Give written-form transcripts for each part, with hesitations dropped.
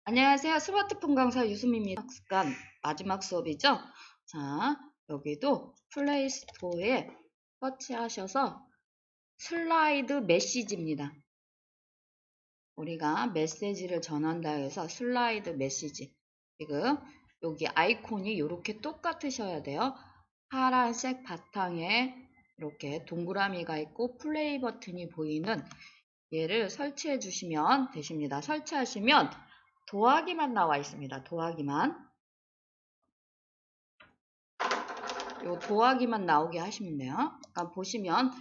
안녕하세요. 스마트폰 강사 유수미입니다. 학습관 마지막 수업이죠? 자, 여기도 플레이 스토어에 터치하셔서 슬라이드 메시지입니다. 우리가 메시지를 전한다 해서 슬라이드 메시지. 지금 여기 아이콘이 이렇게 똑같으셔야 돼요. 파란색 바탕에 이렇게 동그라미가 있고 플레이 버튼이 보이는 얘를 설치해 주시면 되십니다. 설치하시면 더하기만 나와 있습니다. 더하기만. 요 더하기만 나오게 하시면 돼요. 그러니까 보시면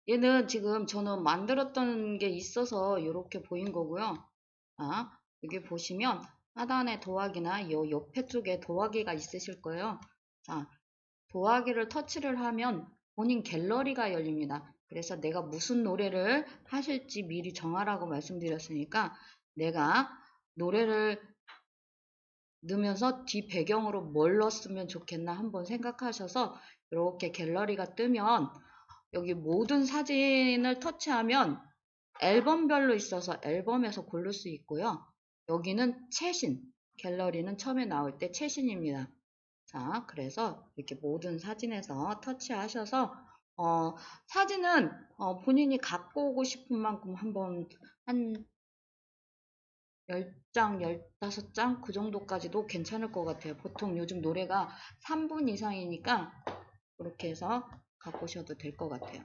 얘는 지금 저는 만들었던 게 있어서 이렇게 보인 거고요. 자, 여기 보시면 하단에 더하기나 요 옆에 쪽에 더하기가 있으실 거예요. 자, 더하기를 터치를 하면 본인 갤러리가 열립니다. 그래서 내가 무슨 노래를 하실지 미리 정하라고 말씀드렸으니까 내가 노래를 넣으면서 뒤 배경으로 뭘 넣었으면 좋겠나 한번 생각하셔서 이렇게 갤러리가 뜨면 여기 모든 사진을 터치하면 앨범별로 있어서 앨범에서 고를 수 있고요. 여기는 최신, 갤러리는 처음에 나올 때 최신입니다. 자, 그래서 이렇게 모든 사진에서 터치하셔서 사진은 본인이 갖고 오고 싶은 만큼 한번 한 10장, 15장 그 정도까지도 괜찮을 것 같아요. 보통 요즘 노래가 3분 이상이니까 그렇게 해서 갖고 오셔도 될 것 같아요.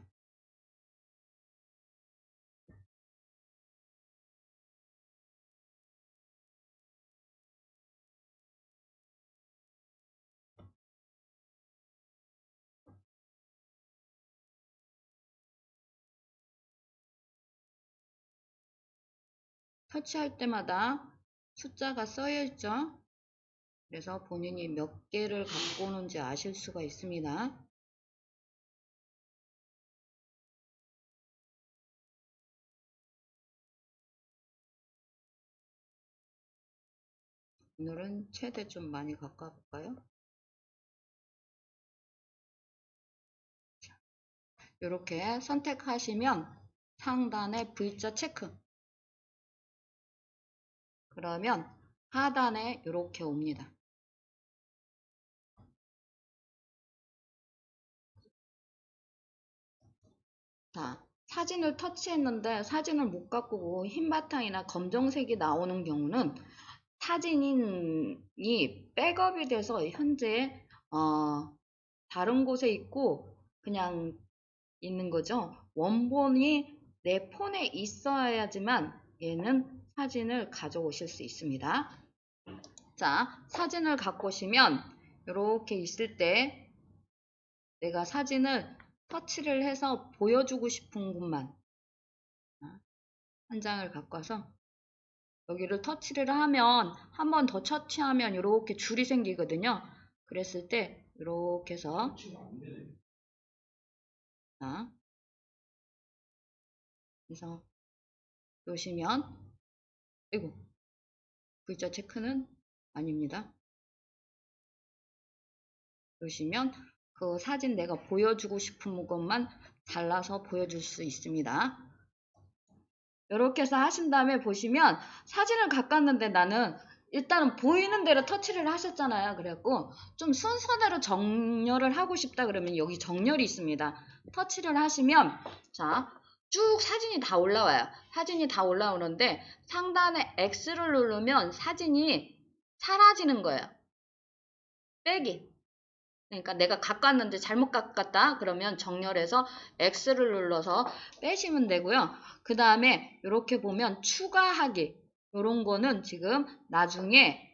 터치할 때마다 숫자가 써여 있죠. 그래서 본인이 몇 개를 갖고 오는지 아실 수가 있습니다. 오늘은 최대 좀 많이 갖고 와볼까요? 이렇게 선택하시면 상단에 V자 체크, 그러면 하단에 이렇게 옵니다. 자, 사진을 터치했는데 사진을 못 갖고 오고 흰 바탕이나 검정색이 나오는 경우는 사진이 백업이 돼서 현재 다른 곳에 있고 그냥 있는 거죠. 원본이 내 폰에 있어야지만 얘는 사진을 가져오실 수 있습니다. 자, 사진을 갖고 오시면 이렇게 있을 때 내가 사진을 터치를 해서 보여주고 싶은 곳만 한 장을 갖고 와서 여기를 터치를 하면 한 번 더 터치하면 이렇게 줄이 생기거든요. 그랬을 때 이렇게 해서 자, 그래서 보시면 이거 V자 체크는 아닙니다. 보시면 그 사진 내가 보여주고 싶은 것만 잘라서 보여줄 수 있습니다. 이렇게 해서 하신 다음에 보시면 사진을 가꿨는데 나는 일단은 보이는 대로 터치를 하셨잖아요. 그래갖고 좀 순서대로 정렬을 하고 싶다 그러면 여기 정렬이 있습니다. 터치를 하시면 자, 쭉 사진이 다 올라와요. 사진이 다 올라오는데 상단에 X를 누르면 사진이 사라지는 거예요. 빼기. 그러니까 내가 가꿨는데 잘못 가꿨다 그러면 정렬해서 X를 눌러서 빼시면 되고요. 그 다음에 이렇게 보면 추가하기 이런 거는 지금 나중에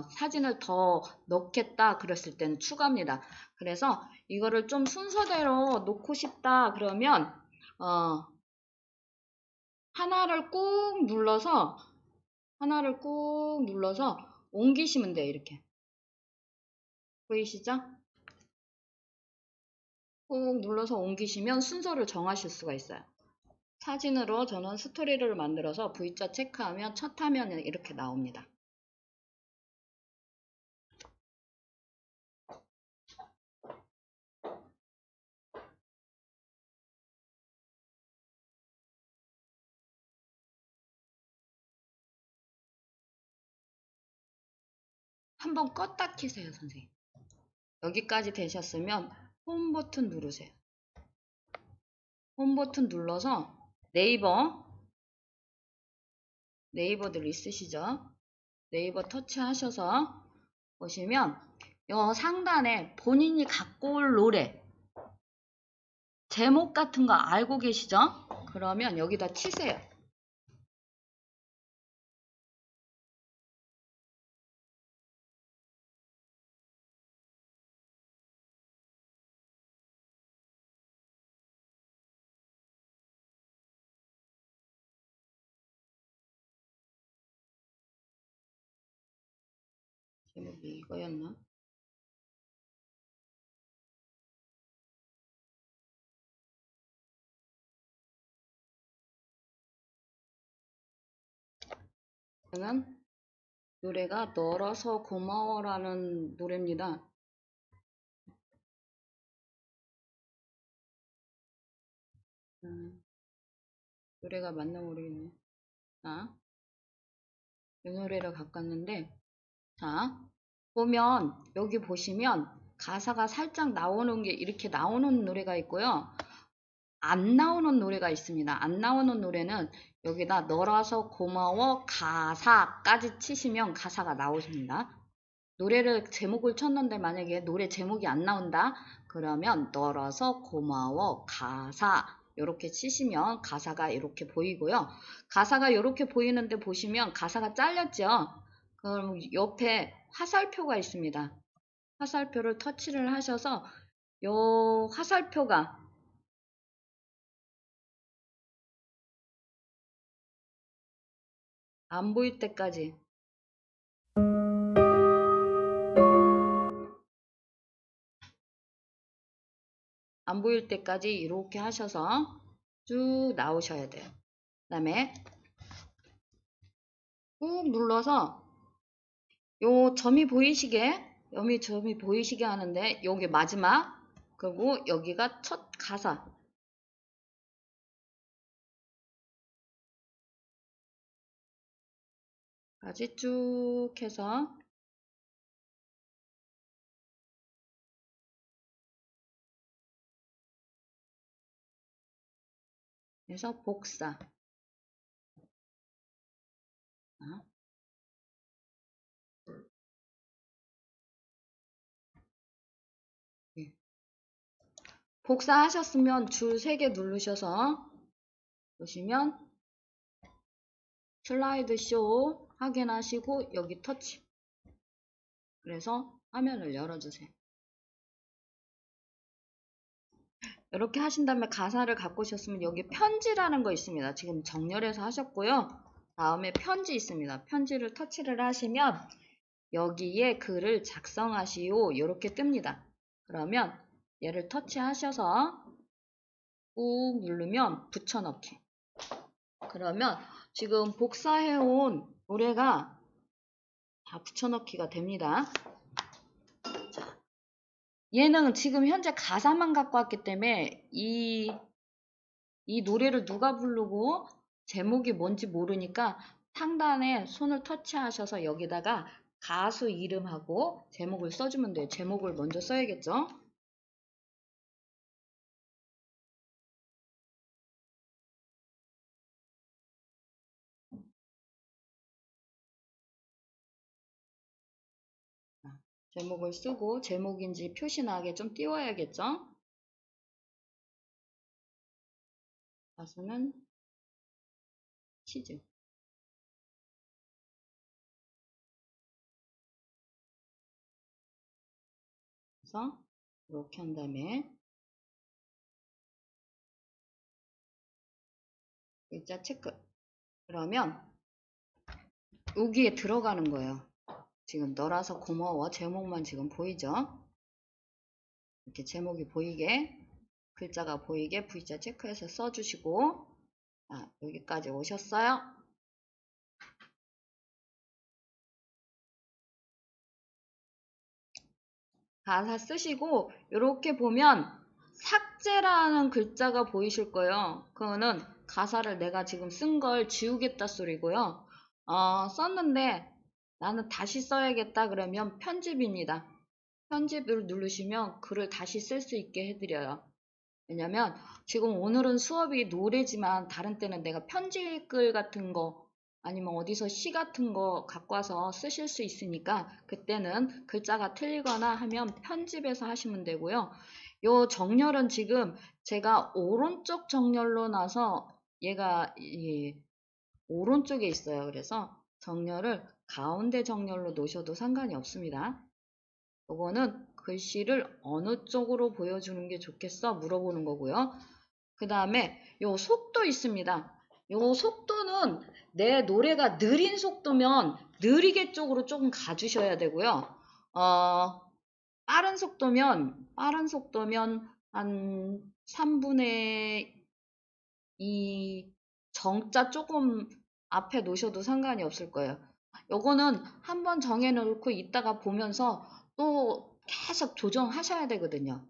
사진을 더 넣겠다 그랬을 때는 추가입니다. 그래서 이거를 좀 순서대로 놓고 싶다 그러면 하나를 꾹 눌러서 옮기시면 돼요. 이렇게 보이시죠? 꾹 눌러서 옮기시면 순서를 정하실 수가 있어요. 사진으로 저는 스토리를 만들어서 V자 체크하면 첫 화면에 이렇게 나옵니다. 한번 껐다 키세요, 선생님. 여기까지 되셨으면 홈 버튼 누르세요. 홈 버튼 눌러서 네이버들 있으시죠? 네이버 터치하셔서 보시면 요 상단에 본인이 갖고 올 노래 제목 같은 거 알고 계시죠? 그러면 여기다 치세요. 제목이 이거였나? 저는 노래가 널어서 고마워라는 노래입니다. 노래가 맞나 모르겠네. 자, 이 노래를 바꿨는데, 자, 보면, 여기 보시면 가사가 살짝 나오는 게 이렇게 나오는 노래가 있고요. 안 나오는 노래가 있습니다. 안 나오는 노래는 여기다 널어서 고마워 가사까지 치시면 가사가 나오십니다. 노래를 제목을 쳤는데 만약에 노래 제목이 안 나온다 그러면 널어서 고마워 가사 이렇게 치시면 가사가 이렇게 보이고요. 가사가 이렇게 보이는데 보시면 가사가 잘렸죠. 그럼 옆에 화살표가 있습니다. 화살표를 터치를 하셔서 요 화살표가 안 보일 때까지 이렇게 하셔서 쭉 나오셔야 돼요. 그 다음에 꾹 눌러서 요 점이 보이시게 하는데 여기 마지막 그리고 여기가 첫 가사 까지 쭉 해서 복사 복사하셨으면 줄 3개 누르셔서 보시면 슬라이드 쇼 확인하시고 여기 터치 그래서 화면을 열어주세요. 이렇게 하신 다음에 가사를 갖고 오셨으면 여기 편지라는 거 있습니다. 지금 정렬해서 하셨고요. 다음에 편지 있습니다. 편지를 터치를 하시면 여기에 글을 작성하시오 이렇게 뜹니다. 그러면 얘를 터치하셔서 꾹 누르면 붙여넣기. 그러면 지금 복사해온 노래가 다 붙여넣기가 됩니다. 자, 얘는 지금 현재 가사만 갖고 왔기 때문에 이 노래를 누가 부르고 제목이 뭔지 모르니까 상단에 손을 터치하셔서 여기다가 가수 이름하고 제목을 써주면 돼요. 제목을 먼저 써야겠죠? 제목을 쓰고 제목인지 표시나게 좀 띄워야겠죠? 가수는 치즈. 그래서 이렇게 한 다음에 글자 체크. 그러면 여기에 들어가는 거예요. 지금 너라서 고마워. 제목만 지금 보이죠? 이렇게 제목이 보이게 글자가 보이게 V자 체크해서 써주시고 여기까지 오셨어요? 가사 쓰시고 이렇게 보면 삭제라는 글자가 보이실 거예요. 그거는 가사를 내가 지금 쓴 걸 지우겠다 소리고요. 썼는데 나는 다시 써야겠다 그러면 편집입니다. 편집을 누르시면 글을 다시 쓸 수 있게 해드려요. 왜냐면 지금 오늘은 수업이 노래지만 다른 때는 내가 편집글 같은 거 아니면 어디서 시 같은 거 갖고 와서 쓰실 수 있으니까 그때는 글자가 틀리거나 하면 편집해서 하시면 되고요. 요 정렬은 지금 제가 오른쪽 정렬로 나서 얘가 오른쪽에 있어요. 그래서 정렬을 가운데 정렬로 놓으셔도 상관이 없습니다. 요거는 글씨를 어느 쪽으로 보여주는 게 좋겠어 물어보는 거고요. 그 다음에 요 속도 있습니다. 요 속도는 내 노래가 느린 속도면 느리게 쪽으로 조금 가주셔야 되고요. 빠른 속도면 한 3분의 2 정자 조금 앞에 놓으셔도 상관이 없을 거예요. 요거는 한번 정해놓고 이따가 보면서 또 계속 조정하셔야 되거든요.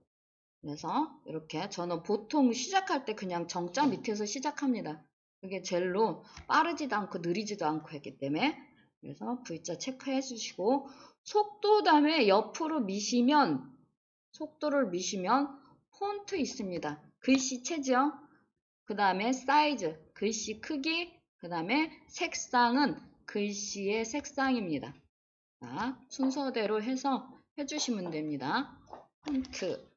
그래서 이렇게 저는 보통 시작할 때 그냥 정자 밑에서 시작합니다. 그게 젤로 빠르지도 않고 느리지도 않고 했기 때문에 그래서 V자 체크해 주시고 속도 다음에 옆으로 미시면 속도를 미시면 폰트 있습니다. 글씨체죠. 그 다음에 사이즈, 글씨 크기, 그 다음에 색상은 글씨의 색상입니다. 자, 순서대로 해서 해주시면 됩니다. 폰트.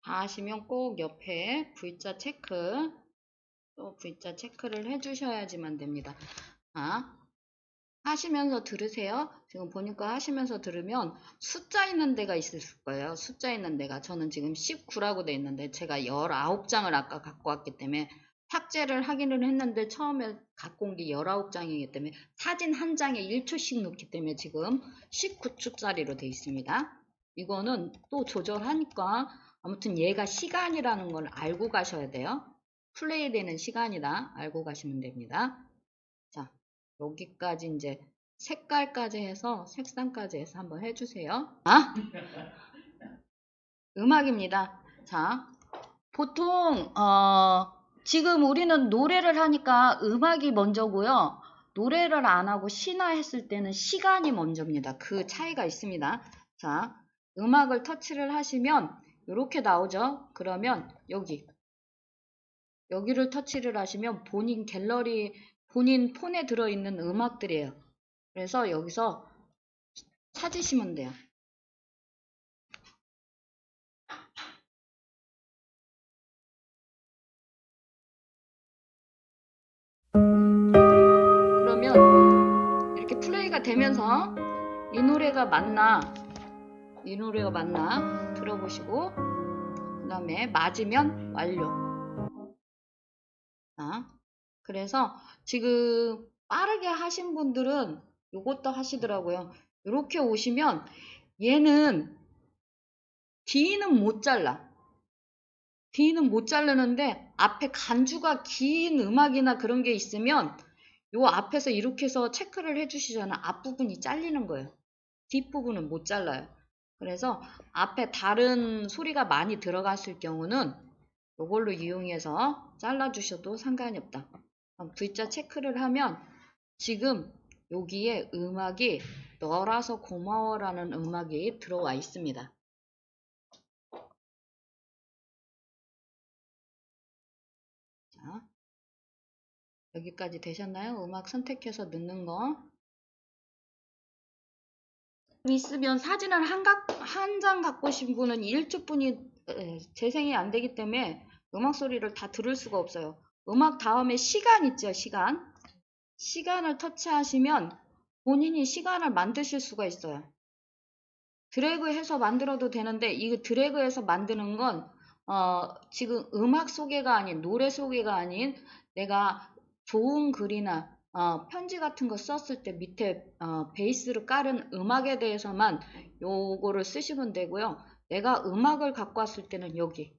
다 하시면 꼭 옆에 V자 체크, 또 V자 체크를 해주셔야지만 됩니다. 하시면서 들으세요. 지금 보니까 하시면서 들으면 숫자 있는 데가 있을 거예요. 숫자 있는 데가. 저는 지금 19라고 돼 있는데 제가 19장을 아까 갖고 왔기 때문에 삭제를 하기는 했는데 처음에 갖고 온 게 19장이기 때문에 사진 한 장에 1초씩 넣기 때문에 지금 19초짜리로 돼 있습니다. 이거는 또 조절하니까 아무튼 얘가 시간이라는 걸 알고 가셔야 돼요. 플레이 되는 시간이다. 알고 가시면 됩니다. 자, 여기까지 이제 색깔까지 해서 색상까지 해서 한번 해주세요. 음악입니다. 자, 보통 지금 우리는 노래를 하니까 음악이 먼저고요. 노래를 안 하고 시나 했을 때는 시간이 먼저입니다. 그 차이가 있습니다. 자, 음악을 터치를 하시면 이렇게 나오죠. 그러면 여기를 터치를 하시면 본인 갤러리, 본인 폰에 들어있는 음악들이에요. 그래서 여기서 찾으시면 돼요. 그러면 이렇게 플레이가 되면서 이 노래가 맞나 들어보시고 그 다음에 맞으면 완료. 그래서 지금 빠르게 하신 분들은 이것도 하시더라고요. 이렇게 오시면 얘는 D는 못 잘라. D는 못 자르는데 앞에 간주가 긴 음악이나 그런 게 있으면 요 앞에서 이렇게 해서 체크를 해주시잖아. 앞부분이 잘리는 거예요. 뒷부분은 못 잘라요. 그래서 앞에 다른 소리가 많이 들어갔을 경우는 이걸로 이용해서 잘라주셔도 상관이 없다. V자 체크를 하면 지금 여기에 음악이 너라서 고마워라는 음악이 들어와 있습니다. 자, 여기까지 되셨나요? 음악 선택해서 넣는 거. 있으면 사진을 한 장 갖고 오신 분은 1초뿐이 재생이 안 되기 때문에 음악 소리를 다 들을 수가 없어요. 음악 다음에 시간 있죠, 시간. 시간을 터치하시면 본인이 시간을 만드실 수가 있어요. 드래그해서 만들어도 되는데 이 드래그해서 만드는 건 지금 음악 소개가 아닌 노래 소개가 아닌 내가 좋은 글이나 편지 같은 거 썼을 때 밑에 베이스를 깔은 음악에 대해서만 요거를 쓰시면 되고요. 내가 음악을 갖고 왔을 때는 여기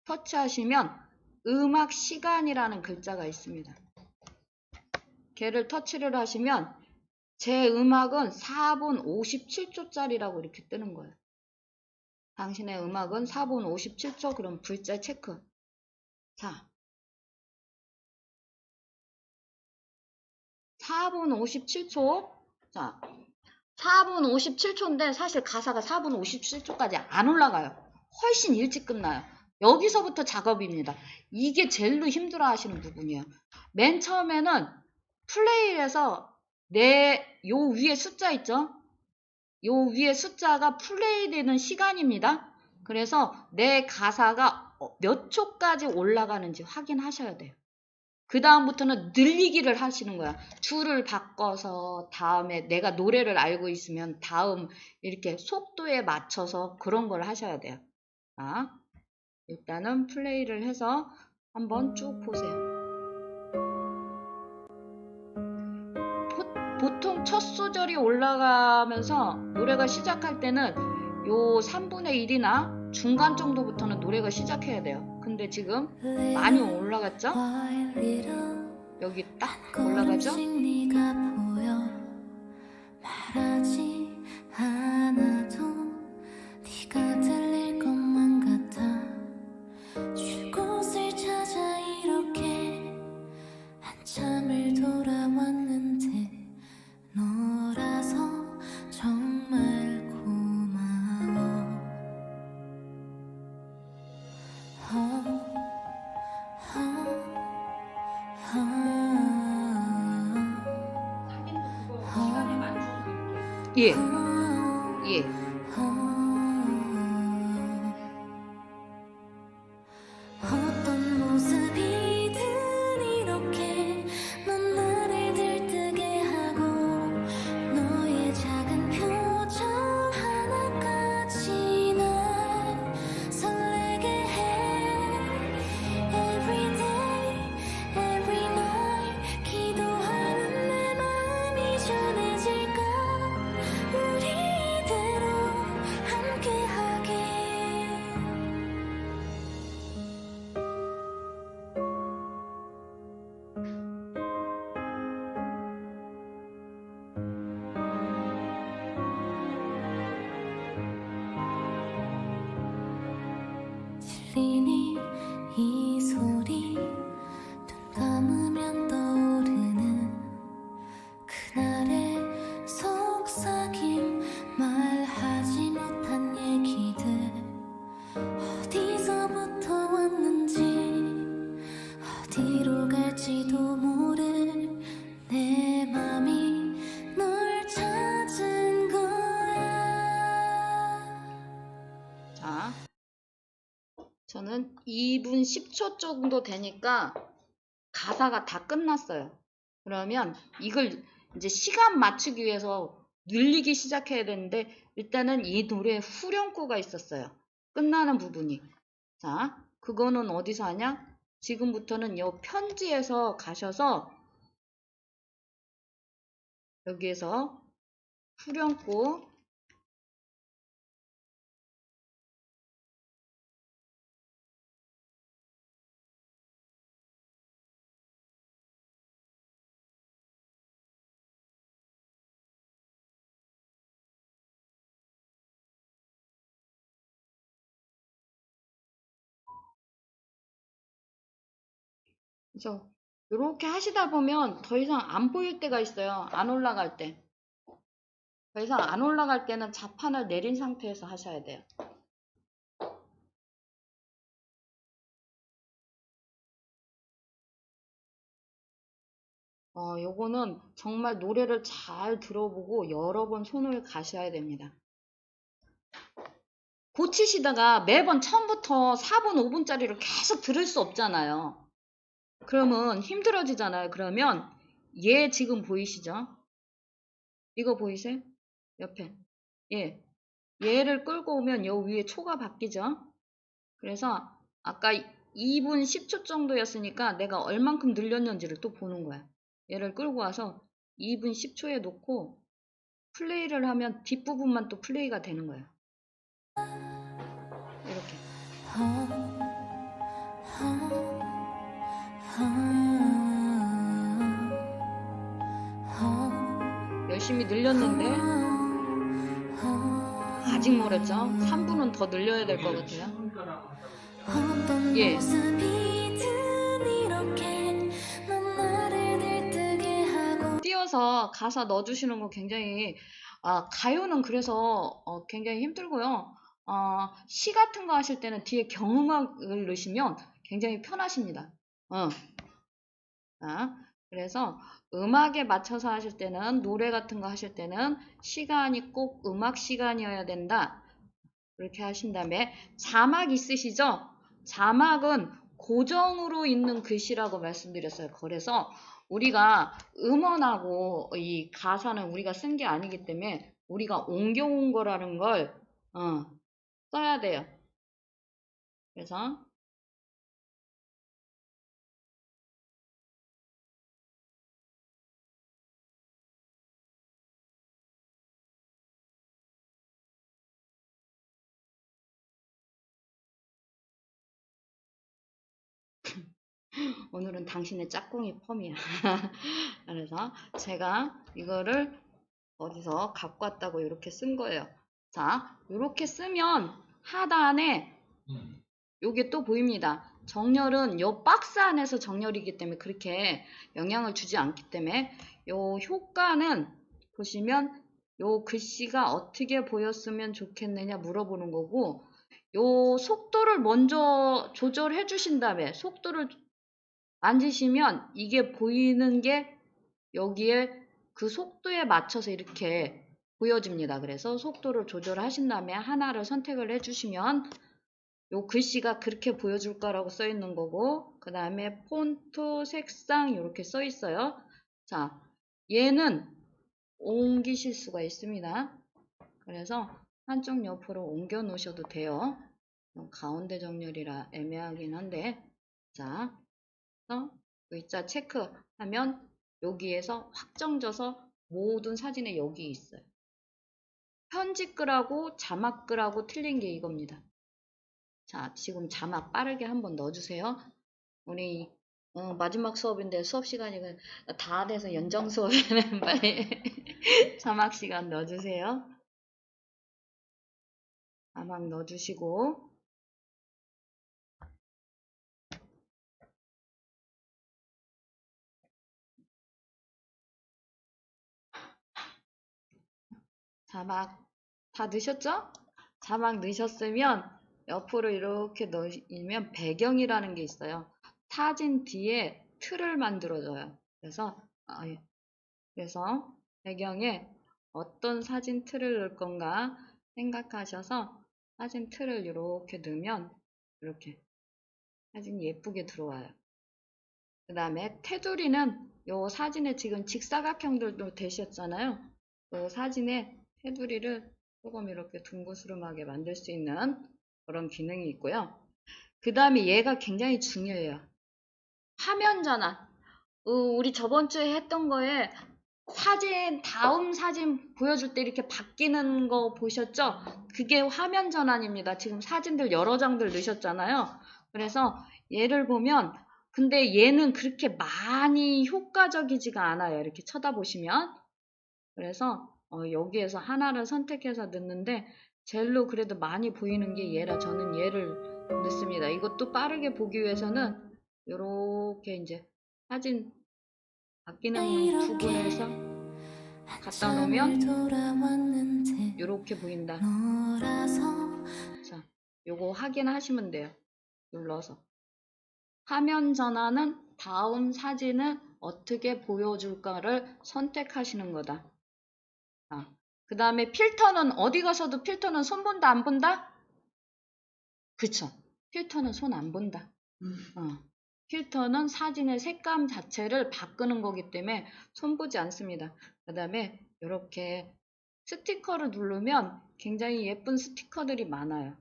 터치하시면 음악 시간이라는 글자가 있습니다. 걔를 터치를 하시면 제 음악은 4분 57초짜리라고 이렇게 뜨는 거예요. 당신의 음악은 4분 57초. 그럼 글자 체크. 자, 4분 57초. 자, 4분 57초인데 사실 가사가 4분 57초까지 안 올라가요. 훨씬 일찍 끝나요. 여기서부터 작업입니다. 이게 제일로 힘들어 하시는 부분이에요. 맨 처음에는 플레이에서 요 위에 숫자 있죠? 요 위에 숫자가 플레이되는 시간입니다. 그래서 내 가사가 몇 초까지 올라가는지 확인하셔야 돼요. 그 다음부터는 늘리기를 하시는 거야. 줄을 바꿔서 다음에 내가 노래를 알고 있으면 다음 이렇게 속도에 맞춰서 그런 걸 하셔야 돼요. 자, 일단은 플레이를 해서 한번 쭉 보세요. 보통 첫 소절이 올라가면서 노래가 시작할 때는 요 3분의 1이나 중간 정도부터는 노래가 시작해야 돼요. 근데 지금 많이 올라갔죠? 여기 딱 올라가죠? 예, 예. 어떤 모습이든 이렇게 넌 나를 들뜨게 하고 너의 작은 표정 하나까지 날 설레게 해. Every day, every night 기도하는 내 마음이 전해질까. 우리 이대로 함께하길. 들리니 이 소리 눈 감으면 떠오르는 그날의 속삭임 말하지 못한 얘기들 어디서부터 왔는지 어디로 갈지도 모를 내 맘이 널 찾은 거야. 자, 저는 2분 10초 정도 되니까 가사가 다 끝났어요. 그러면 이걸 이제 시간 맞추기 위해서 늘리기 시작해야 되는데 일단은 이 노래에 후렴구가 있었어요. 끝나는 부분이. 자, 그거는 어디서 하냐? 지금부터는 요 편지에서 가셔서 여기에서 후렴구 그래서 이렇게 하시다 보면 더 이상 안 보일 때가 있어요. 안 올라갈 때. 더 이상 안 올라갈 때는 자판을 내린 상태에서 하셔야 돼요. 요거는 정말 노래를 잘 들어보고 여러 번 손을 가셔야 됩니다. 고치시다가 매번 처음부터 4분, 5분짜리를 계속 들을 수 없잖아요. 그러면 힘들어지잖아요. 그러면 얘 지금 보이시죠? 이거 보이세요? 옆에. 예, 얘를 끌고 오면 요 위에 초가 바뀌죠. 그래서 아까 2분 10초 정도였으니까 내가 얼만큼 늘렸는지를 또 보는 거야. 얘를 끌고 와서 2분 10초에 놓고 플레이를 하면 뒷부분만 또 플레이가 되는 거예요. 이렇게. 열심히 늘렸는데 아직 멀었죠? 3분은 더 늘려야 될 것 같아요. 어떤 예. 모습이든 이렇게 넌 나를 들뜨게 하고 띄어서 가사 넣어주시는 거 굉장히 가요는 그래서 굉장히 힘들고요. 시 같은 거 하실 때는 뒤에 경음악을 넣으시면 굉장히 편하십니다. 자, 그래서 음악에 맞춰서 하실 때는 노래 같은 거 하실 때는 시간이 꼭 음악 시간이어야 된다. 그렇게 하신 다음에 자막 있으시죠? 자막은 고정으로 있는 글씨라고 말씀드렸어요. 그래서 우리가 음원하고 이 가사는 우리가 쓴 게 아니기 때문에 우리가 옮겨온 거라는 걸 써야 돼요. 그래서 오늘은 당신의 짝꿍이 펌이야. 그래서 제가 이거를 어디서 갖고 왔다고 이렇게 쓴 거예요. 자, 이렇게 쓰면 하단에 요게 또 보입니다. 정렬은 요 박스 안에서 정렬이기 때문에 그렇게 영향을 주지 않기 때문에 요 효과는 보시면 요 글씨가 어떻게 보였으면 좋겠느냐 물어보는 거고 요 속도를 먼저 조절해 주신 다음에 속도를 만지시면 이게 보이는 게 여기에 그 속도에 맞춰서 이렇게 보여집니다. 그래서 속도를 조절하신 다음에 하나를 선택을 해주시면 요 글씨가 그렇게 보여줄 거라고 써 있는 거고 그 다음에 폰트 색상 이렇게 써 있어요. 자, 얘는 옮기실 수가 있습니다. 그래서 한쪽 옆으로 옮겨 놓으셔도 돼요. 가운데 정렬이라 애매하긴 한데 자, V자 체크하면 여기에서 확정져서 모든 사진에 여기 있어요. 편집글하고 자막글하고 틀린 게 이겁니다. 자, 지금 자막 빠르게 한번 넣어주세요. 우리 마지막 수업인데 수업 시간이 다 돼서 연정 수업에는 빨리 자막 시간 넣어주세요. 자막 넣어주시고 자막 다 넣으셨죠? 자막 넣으셨으면 옆으로 이렇게 넣으면 배경이라는 게 있어요. 사진 뒤에 틀을 만들어줘요. 그래서 배경에 어떤 사진 틀을 넣을 건가 생각하셔서 사진 틀을 이렇게 넣으면 이렇게 사진이 예쁘게 들어와요. 그 다음에 테두리는 요 사진에 지금 직사각형들도 되셨잖아요. 그 사진에 테두리를 조금 이렇게 둥그스름하게 만들 수 있는 그런 기능이 있고요. 그 다음에 얘가 굉장히 중요해요. 화면 전환. 우리 저번 주에 했던 거에 다음 사진 보여줄 때 이렇게 바뀌는 거 보셨죠? 그게 화면 전환입니다. 지금 사진들 여러 장들 넣으셨잖아요. 그래서 얘를 보면, 근데 얘는 그렇게 많이 효과적이지가 않아요. 이렇게 쳐다보시면. 그래서 여기에서 하나를 선택해서 넣는데, 젤로 그래도 많이 보이는 게 얘라 저는 얘를 넣습니다. 이것도 빠르게 보기 위해서는 이렇게 이제 사진 바뀌는 부분에서 갖다 놓으면 이렇게 보인다. 자, 요거 확인하시면 돼요. 눌러서. 화면 전환은 다음 사진을 어떻게 보여줄까를 선택하시는 거다. 그 다음에 필터는 어디 가서도 필터는 손 본다 안 본다? 그쵸. 필터는 손 안 본다. 필터는 사진의 색감 자체를 바꾸는 거기 때문에 손보지 않습니다. 그 다음에 이렇게 스티커를 누르면 굉장히 예쁜 스티커들이 많아요.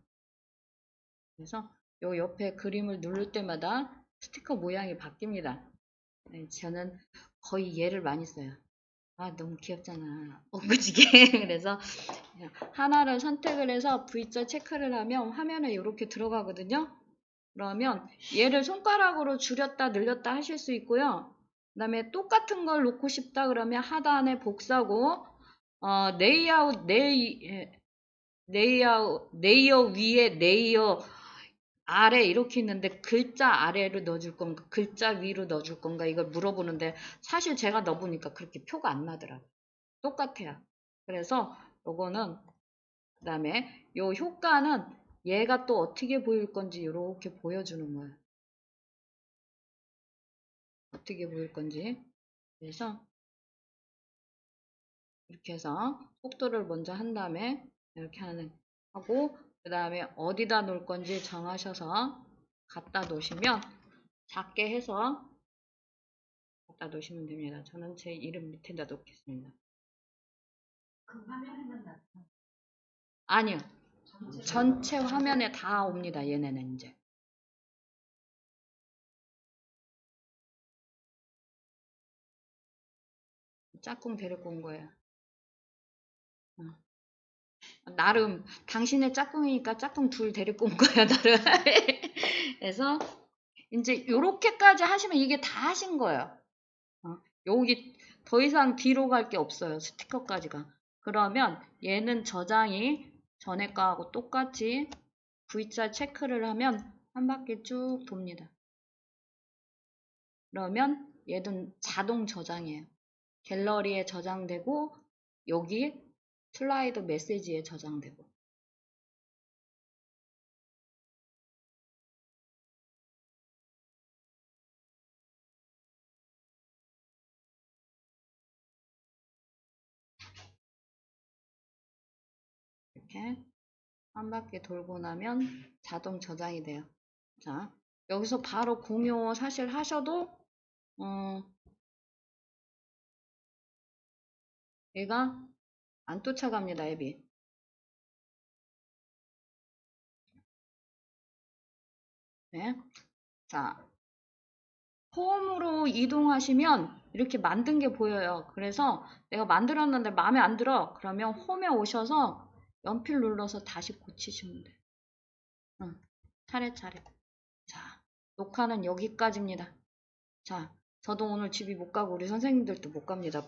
그래서 요 옆에 그림을 누를 때마다 스티커 모양이 바뀝니다. 네, 저는 거의 얘를 많이 써요. 아, 너무 귀엽잖아. 엉그지게. 그래서 하나를 선택을 해서 V자 체크를 하면 화면에 이렇게 들어가거든요. 그러면 얘를 손가락으로 줄였다 늘렸다 하실 수 있고요. 그 다음에 똑같은 걸 놓고 싶다 그러면 하단에 복사고 레이어 위에 레이어 아래 이렇게 있는데 글자 아래를 넣어줄 건가 글자 위로 넣어줄 건가 이걸 물어보는데 사실 제가 넣어보니까 그렇게 표가 안 나더라고요. 똑같아요. 그래서 요거는 그 다음에 요 효과는 얘가 또 어떻게 보일 건지 이렇게 보여주는 거예요. 어떻게 보일 건지. 그래서 이렇게 해서 속도를 먼저 한 다음에 이렇게 하고 그 다음에 어디다 놓을 건지 정하셔서 갖다 놓으시면 작게 해서 갖다 놓으시면 됩니다. 저는 제 이름 밑에다 놓겠습니다. 그 화면에만 나타나. 아니요. 전체 화면에 다 옵니다. 얘네는 이제. 짝꿍 데리고 온 거예요. 나름 당신의 짝꿍이니까 짝꿍 둘 데리고 온 거예요. 나름. 그래서 이제 요렇게까지 하시면 이게 다 하신 거예요. 여기 더 이상 뒤로 갈 게 없어요. 스티커까지가. 그러면 얘는 저장이 전에 거하고 똑같이 V자 체크를 하면 한 바퀴 쭉 돕니다. 그러면 얘는 자동 저장이에요. 갤러리에 저장되고 여기 슬라이드 메시지에 저장되고. 이렇게 한 바퀴 돌고 나면 자동 저장이 돼요. 자, 여기서 바로 공유 사실 하셔도 얘가 안 쫓아갑니다. 앱이. 네. 자, 홈으로 이동하시면 이렇게 만든 게 보여요. 그래서 내가 만들었는데 마음에 안 들어. 그러면 홈에 오셔서 연필 눌러서 다시 고치시면 돼요. 차례차례. 자, 녹화는 여기까지입니다. 자, 저도 오늘 집이 못 가고 우리 선생님들도 못 갑니다.